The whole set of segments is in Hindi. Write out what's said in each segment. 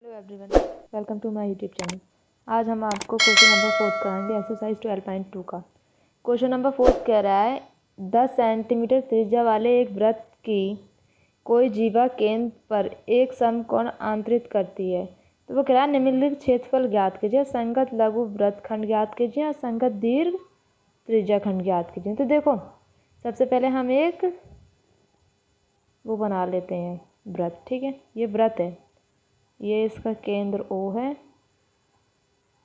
Hello everyone, welcome to my YouTube channel. आज हम आपको क्वेश्चन नंबर 4 कराएंगे एक्सरसाइज 12.2 का। क्वेश्चन नंबर 4 कह रहा है 10 सेंटीमीटर त्रिज्या वाले एक वृत्त की कोई जीवा केंद्र पर एक समकोण आंतरित करती है। तो वो कह रहा है निम्नलिखित क्षेत्रफल ज्ञात कीजिए, संगत लघु वृत्तखंड ज्ञात कीजिए और संगत दीर्घ त्रिज्या खंड ज्ञात कीजिए। तो देखो, सबसे पहले हम एक वो बना लेते हैं वृत्त। ठीक है, ये वृत्त है, ये इसका केंद्र O है।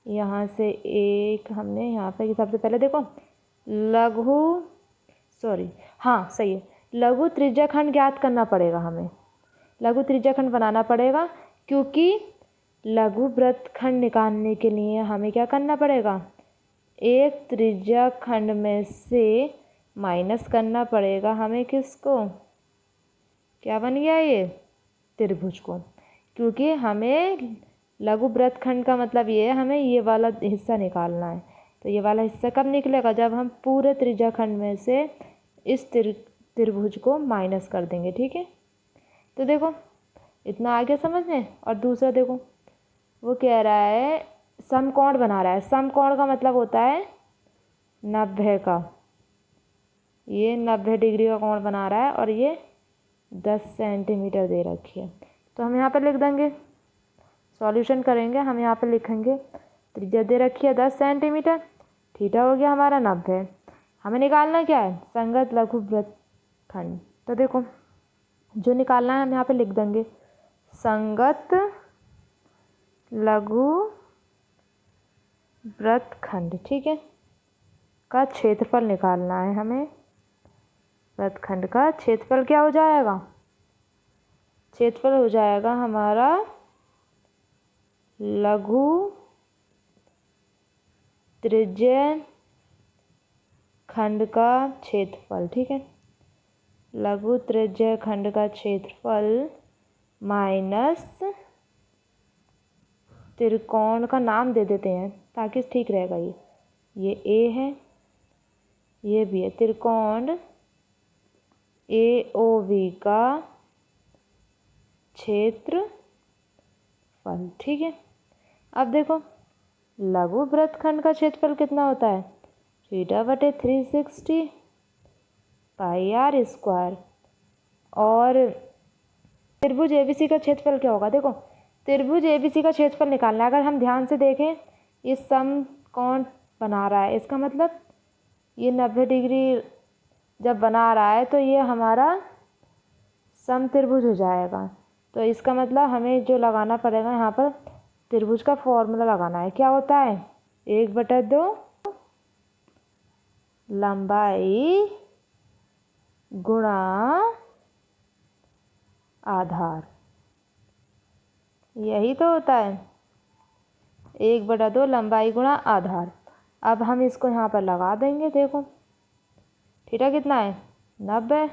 यहाँ से एक हमने यहाँ पे सबसे पहले देखो सही है, लघु त्रिज्याखंड ज्ञात करना पड़ेगा हमें। लघु त्रिज्याखंड बनाना पड़ेगा क्योंकि लघु वृत्तखंड निकालने के लिए हमें क्या करना पड़ेगा, एक त्रिज्याखंड में से माइनस करना पड़ेगा हमें। किसको? क्या बन गया ये? त्रिभुज को। क्योंकि हमें लघु वृत्तखंड का मतलब ये है, हमें ये वाला हिस्सा निकालना है। तो ये वाला हिस्सा कब निकलेगा? जब हम पूरे त्रिज्याखंड में से इस त्रिभुज को माइनस कर देंगे। ठीक है, तो देखो इतना आ गया समझ में। और दूसरा देखो, वो कह रहा है समकोण बना रहा है। समकोण का मतलब होता है 90 का। ये 90 डिग्री का कोण बना रहा है और ये 10 सेंटीमीटर दे रखी है। तो हम यहाँ पर लिख देंगे, सॉल्यूशन करेंगे। हम यहाँ पर लिखेंगे त्रिज्या दे रखी है 10 सेंटीमीटर, थीटा हो गया हमारा 90। हमें निकालना क्या है? संगत लघु वृत्तखंड। तो देखो जो निकालना है हम यहाँ पे लिख देंगे, संगत लघु वृत्तखंड। ठीक है, का क्षेत्रफल निकालना है हमें। वृत्तखंड का क्षेत्रफल क्या हो जाएगा? क्षेत्रफल हो जाएगा हमारा लघु त्रिज्याखंड का क्षेत्रफल। ठीक है, लघु त्रिज्याखंड का क्षेत्रफल माइनस त्रिकोण का नाम दे देते हैं ताकि ठीक रहेगा। ये A है, ये B है। त्रिकोण AOB का क्षेत्रफल। ठीक है, अब देखो लघु वृत्तखंड का क्षेत्रफल कितना होता है? थीटा बटे 360 पाई r स्क्वायर। और त्रिभुज ABC का क्षेत्रफल क्या होगा? देखो त्रिभुज ABC का क्षेत्रफल निकालना है। अगर हम ध्यान से देखें, ये समकोण बना रहा है, इसका मतलब ये 90 डिग्री जब बना रहा है तो ये हमारा समत्रिभुज हो जाएगा। तो इसका मतलब हमें जो लगाना पड़ेगा यहाँ पर त्रिभुज का फॉर्मूला लगाना है। क्या होता है? 1/2 लंबाई गुणा आधार। यही तो होता है, 1/2 लंबाई गुणा आधार। अब हम इसको यहाँ पर लगा देंगे। देखो थीटा कितना है? 90,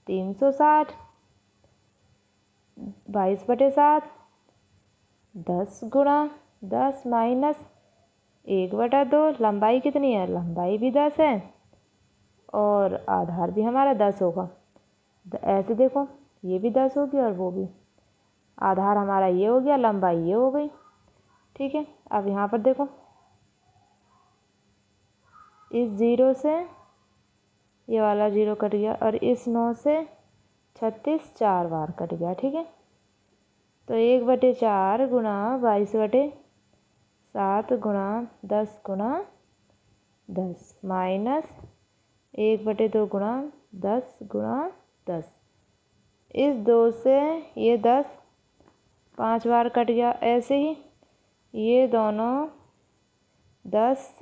360, 22/7, 10 गुणा 10 माइनस 1/2। लंबाई कितनी है? लंबाई भी 10 है और आधार भी हमारा 10 होगा। ऐसे देखो, ये भी 10 होगी और वो भी। आधार हमारा ये हो गया, लंबाई ये हो गई। ठीक है, अब यहाँ पर देखो इस 0 से ये वाला 0 कट गया और इस 9 से 36 4 बार कट गया। ठीक है, तो 1/4 गुणा 22/7 गुणा 10 गुणा 10 माइनस 1/2 गुणा 10 गुणा 10। इस 2 से ये 10 5 बार कट गया। ऐसे ही ये दोनों 10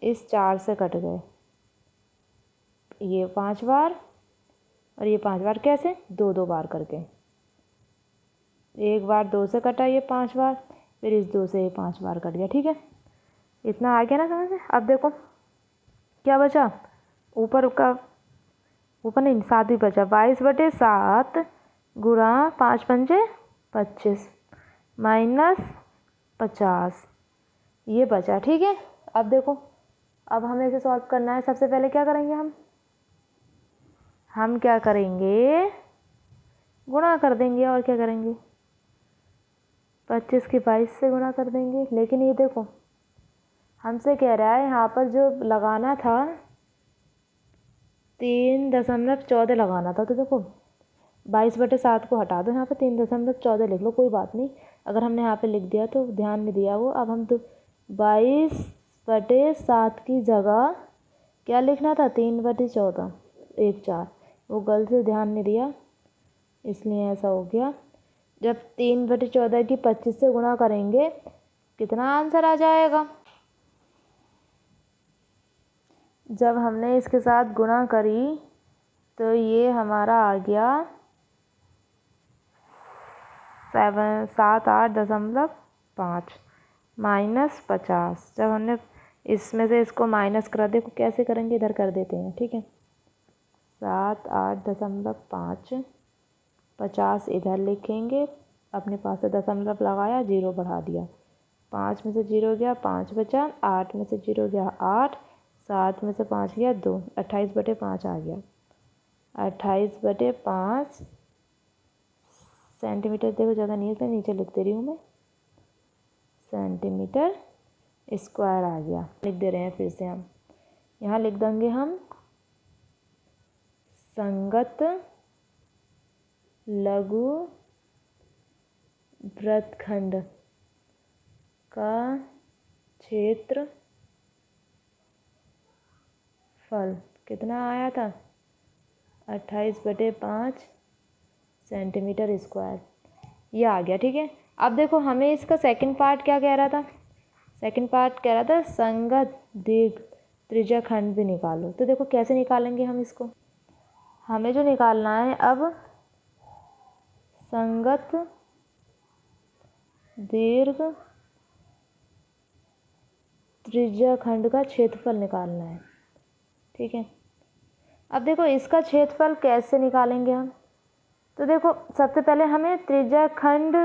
इस 4 से कट गए, ये 5 बार और ये 5 बार। कैसे? 2 बार करके। एक बार 2 से कटा ये 5 बार, फिर इस 2 से ये 5 बार कट गया। ठीक है, इतना आ गया ना समझ में। अब देखो क्या बचा, ऊपर नहीं 7 भी बचा। 22/7 गुणा 5 पंजे 25 माइनस 50, ये बचा। ठीक है, अब देखो, अब हमें इसे सॉल्व करना है। सबसे पहले क्या करेंगे हम क्या करेंगे? गुणा कर देंगे। और क्या करेंगे? 25 की 22 से गुणा कर देंगे। लेकिन ये देखो हमसे कह रहा है यहाँ पर जो लगाना था 3.14 लगाना था। तो देखो 22/7 को हटा दो, यहाँ पे 3.14 लिख लो, कोई बात नहीं। अगर हमने यहाँ पे लिख दिया तो ध्यान नहीं दिया वो। अब हम तो 22/7 की जगह क्या लिखना था 3/14 1 4, वो गलती से ध्यान नहीं दिया इसलिए ऐसा हो गया। जब 3/14 की 25 से गुणा करेंगे कितना आंसर आ जाएगा। जब हमने इसके साथ गुणा करी तो ये हमारा आ गया 78.5 -50। जब हमने इसमें से इसको माइनस करा, देखो कैसे करेंगे, इधर कर देते हैं, ठीक है। 78.5, 50 इधर लिखेंगे, अपने पास से दशमलव लगाया, 0 बढ़ा दिया, 5 में से 0 गया 5 बचा, 8 में से 0 गया 8, 7 में से 5 गया 2, 28/5 आ गया। 28/5 सेंटीमीटर, देखो ज़्यादा नहीं है नीचे लिख दे रही हूँ मैं, सेंटीमीटर स्क्वायर आ गया। लिख दे रहे हैं फिर से हम, यहाँ लिख देंगे हम संगत लघु वृत्तखंड का क्षेत्रफल कितना आया था 28/5 सेंटीमीटर स्क्वायर, ये आ गया, ठीक है। अब देखो हमें इसका सेकंड पार्ट क्या कह रहा था, सेकंड पार्ट कह रहा था संगत दीर्घ त्रिज्याखंड भी निकालो। तो देखो कैसे निकालेंगे हम इसको, हमें जो निकालना है अब संगत दीर्घ त्रिज्याखंड का क्षेत्रफल निकालना है, ठीक है। अब देखो इसका क्षेत्रफल कैसे निकालेंगे हम, तो देखो सबसे पहले हमें त्रिज्याखंड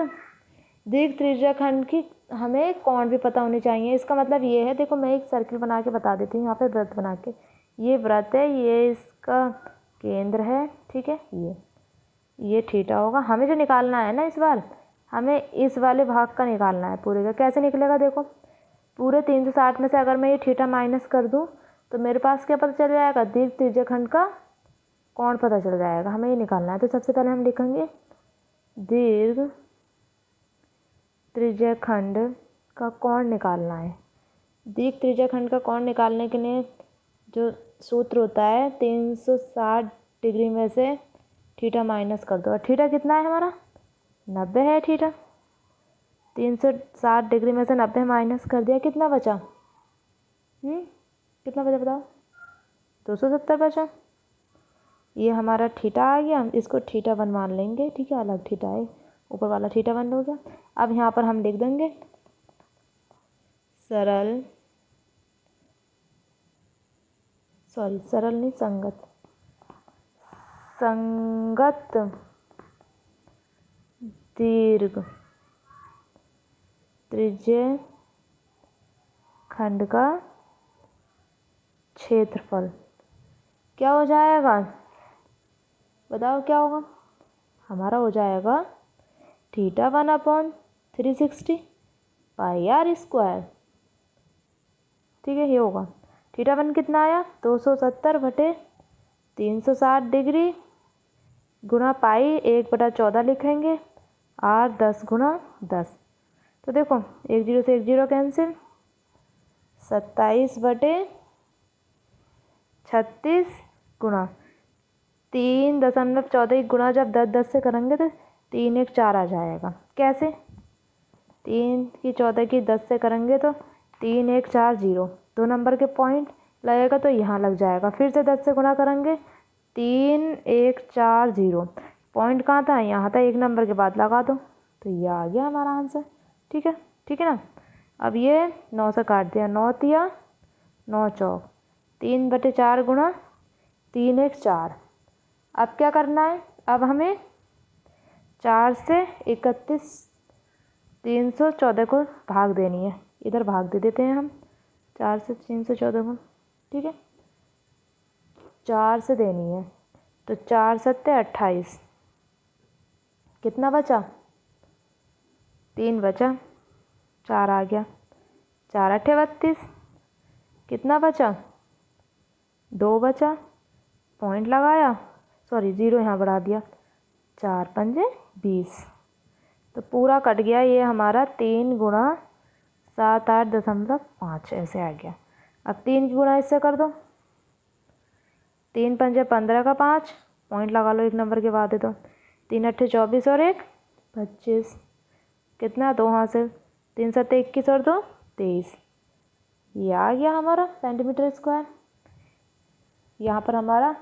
दीर्घ त्रिज्याखंड की हमें कोण भी पता होनी चाहिए। इसका मतलब ये है, देखो मैं एक सर्किल बना के बता देती हूँ, यहाँ पे वृत्त बना के, ये वृत्त है, ये इसका केंद्र है, ठीक है। ये थीटा होगा। हमें जो निकालना है ना इस बार, हमें इस वाले भाग का निकालना है पूरे का। कैसे निकलेगा, देखो पूरे 360 में से अगर मैं ये थीटा माइनस कर दूँ तो मेरे पास क्या पता चल जाएगा, दीर्घ त्रिज्याखंड का कोण पता चल जाएगा। हमें ये निकालना है, तो सबसे पहले हम लिखेंगे दीर्घ त्रिज्याखंड का कोण निकालना है। दीर्घ त्रिज्याखंड का कोण निकालने के लिए जो सूत्र होता है 360 डिग्री में से थीटा माइनस कर दो। और थीटा कितना है हमारा 90 है थीटा। 360 डिग्री में से 90 माइनस कर दिया, कितना बचा, कितना बचा बताओ, 270 बचा। ये हमारा थीटा आ गया, हम इसको थीटा 1 मान लेंगे, ठीक है, अलग थीटा है, ऊपर वाला थीटा 1 हो गया। अब यहाँ पर हम लिख देंगे सरल नहीं, संगत दीर्घ त्रिज्याखंड का क्षेत्रफल क्या हो जाएगा, बताओ क्या होगा, हमारा हो जाएगा थीटा 1/360 πr², ठीक है। ये होगा थीटा 1 कितना आया 270/360 डिग्री गुणा पाई 1/14 लिखेंगे, r 10 × 10। तो देखो 1 0 से 1 0 कैंसिल, 27/36 गुणा 3.14 गुणा जब 10 10 से करेंगे तो 3 1 4 आ जाएगा। कैसे 3 की 14 की 10 से करेंगे तो 3 1 4 0, 2 नंबर के पॉइंट लगेगा तो यहाँ लग जाएगा। फिर से 10 से गुणा करेंगे 3 1 4 0, पॉइंट कहाँ था, यहाँ था, 1 नंबर के बाद लगा दो, तो ये आ गया हमारा आंसर, ठीक है, ठीक है ना। अब ये 9 से काट दिया, 9 तिया 9 चौक, 3/4 गुणा 3 1 4। अब क्या करना है, अब हमें 4 से 31 314 को भाग देनी है, इधर भाग दे देते हैं हम 4 से 314 को, ठीक है, 4 से देनी है तो 4 7 28, कितना बचा 3 बचा, 4 आ गया, 4 अट्ठे 32, कितना बचा, 2 बचा, पॉइंट लगाया, सॉरी 0 यहाँ बढ़ा दिया, 4 पंजे 20। तो पूरा कट गया ये हमारा 3 गुणा 78.5 ऐसे आ गया। अब 3 गुणा इससे कर दो, 3 पंजे 15 का 5, पॉइंट लगा लो एक नंबर के बाद है तो, 3 अट्ठे 24 और 1 25, कितना 2 हासिल, 3 सत्ते 21 और 2 23। ये आ गया हमारा सेंटीमीटर स्क्वायर। यहाँ पर हमारा